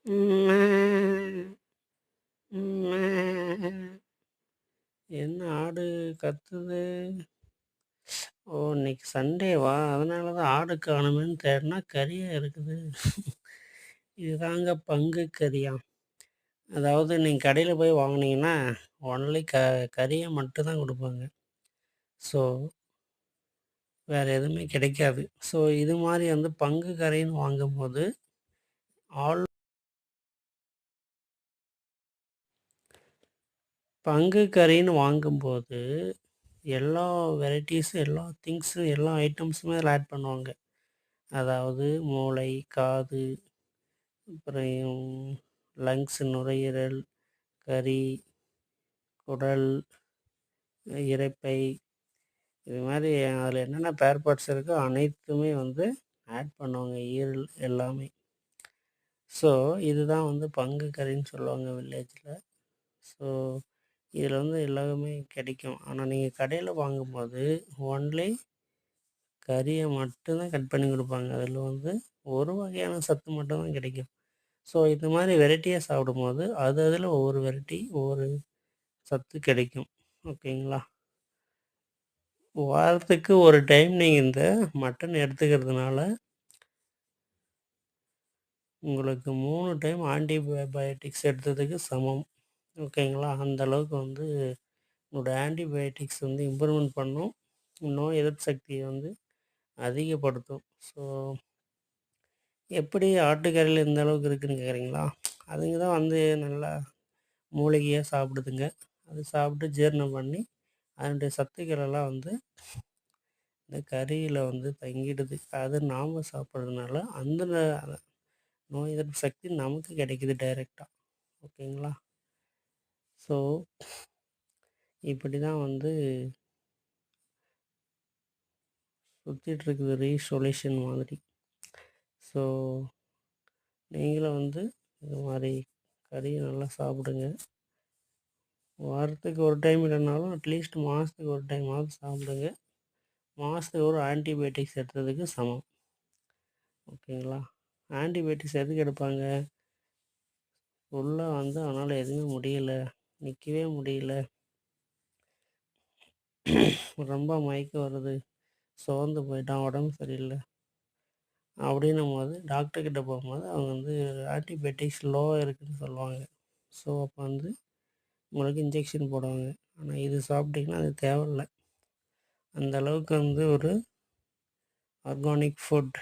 ம்ம். ம்ம். என்ன ஆடு கத்துது? ஓ! இன்னைக்கு சண்டேவா? அதனால தான் ஆடு காணுமேன்னு தேடுனா கறியா இருக்குது. இதுதாங்க பங்கு கறியாம். அதாவது நீங்க கடையில போய் வாங்குனீங்கன்னா, ஒன்லி கறிய மட்டும் தான் குடுப்பாங்க. ஸோ, வேற எதுவுமே கிடைக்காது. ஸோ, இது மாரி வந்து பங்கு கறின்னு வாங்கும்போது, ஆல் பங்கு கறின்னு வாங்கும்போது, எல்லா வெரைட்டீஸும், எல்லா திங்ஸும், எல்லா ஐட்டம்ஸுமே அதில ஆட் பண்ணுவாங்க. அதாவது மூளை, காது, அப்புறம் லங்ஸ், நுரையீரல், கறி, குடல், இரைப்பை இது மாரி அதில என்னென்ன ஸ்பேர் பார்ட்ஸ் இருக்கோ அனைத்துமே வந்து ஆட் பண்ணுவாங்க. ஈரல் எல்லாமே. ஸோ, இதுதான் வந்து பங்கு கறின்னு சொல்லுவாங்க வில்லேஜில. ஸோ, இதில வந்து எல்லாமே கிடைக்கும். ஆனா நீங்க கடையில வாங்கும்போது, ஒன்லி கறிய மட்டும் தான் கட் பண்ணி குடுப்பாங்க. அதில வந்து ஒரு வகையான சத்து மட்டும் தான் கிடைக்கும். ஸோ, இந்த மாரி வெரைட்டியா சாப்பிடும்போது, அது அதில ஒவ்வொரு வெரைட்டி, ஒவ்வொரு சத்து கிடைக்கும். ஓகேங்களா? வாரத்துக்கு ஒரு டைம் நீங்க இந்த மட்டன் எடுத்துக்கிறதுனால, உங்களுக்கு 3 டைம் ஆன்டிபயோட்டிக்ஸ் எடுத்ததுக்கு சமம். ஓகேங்களா? அந்த அளவுக்கு வந்து உங்களோட ஆன்டிபயோட்டிக்ஸ் வந்து இம்ப்ரூவ்மெண்ட் பண்ணும். நோய் எதிர்ப்பு சக்திய வந்து அதிகப்படுத்தும். ஸோ, எப்படி ஆட்டுக்கறியில இந்த அளவுக்கு இருக்குன்னு கேட்குறீங்களா? அதுங்க தான் வந்து நல்லா மூலிகையா சாப்பிடுதுங்க. அது சாப்பிட்டு ஜீரணம் பண்ணி, அதனுடைய சத்துக்கள் எல்லாம் வந்து இந்த கறியில வந்து தங்கிடுது. அது நாம சாப்பிட்றதுனால, அந்த நோய் எதிர்ப்பு சக்தி நமக்கு கிடைக்குது டைரக்ட்டா. ஓகேங்களா? ஸோ, இப்படி தான் வந்து சுத்திட்டு இருக்குது ரீசொல்யூஷன் மாதிரி. ஸோ, நீங்களும் வந்து இது மாரி கறிய நல்லா சாப்பிடுங்க. வாரத்துக்கு ஒரு டைம் இல்லைனாலும் அட்லீஸ்ட் மாசத்துக்கு ஒரு டைமாவது சாப்பிடுங்க. மாசத்துக்கு ஒரு ஆன்டிபயோட்டிக்ஸ் எடுத்ததுக்கு சமம். ஓகேங்களா? ஆன்டிபயோட்டிக்ஸ் எதுக்கு எடுப்பாங்க? உள்ள வந்து அவனால எதுவுமே முடியல. நிக்கவே முடியல. ரொம்ப மயக்கம் வருது. சோர்ந்து போயிட்டான். உடம்பு சரியில்ல. அப்படின்னும்போது டாக்டர் கிட்ட போகும்போது அவங்க வந்து ஆன்டிபயோட்டிக்ஸ் லோவா இருக்குன்னு சொல்லுவாங்க. ஸோ, அப்போ வந்து உங்களுக்கு இன்ஜெக்ஷன் போடுவாங்க. ஆனா இது சாப்பிட்டீங்கன்னா அது தேவையில்ல. அந்த அளவுக்கு வந்து ஒரு ஆர்கானிக் ஃபுட்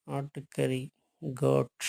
ஆட்டுக்கறி, கோட்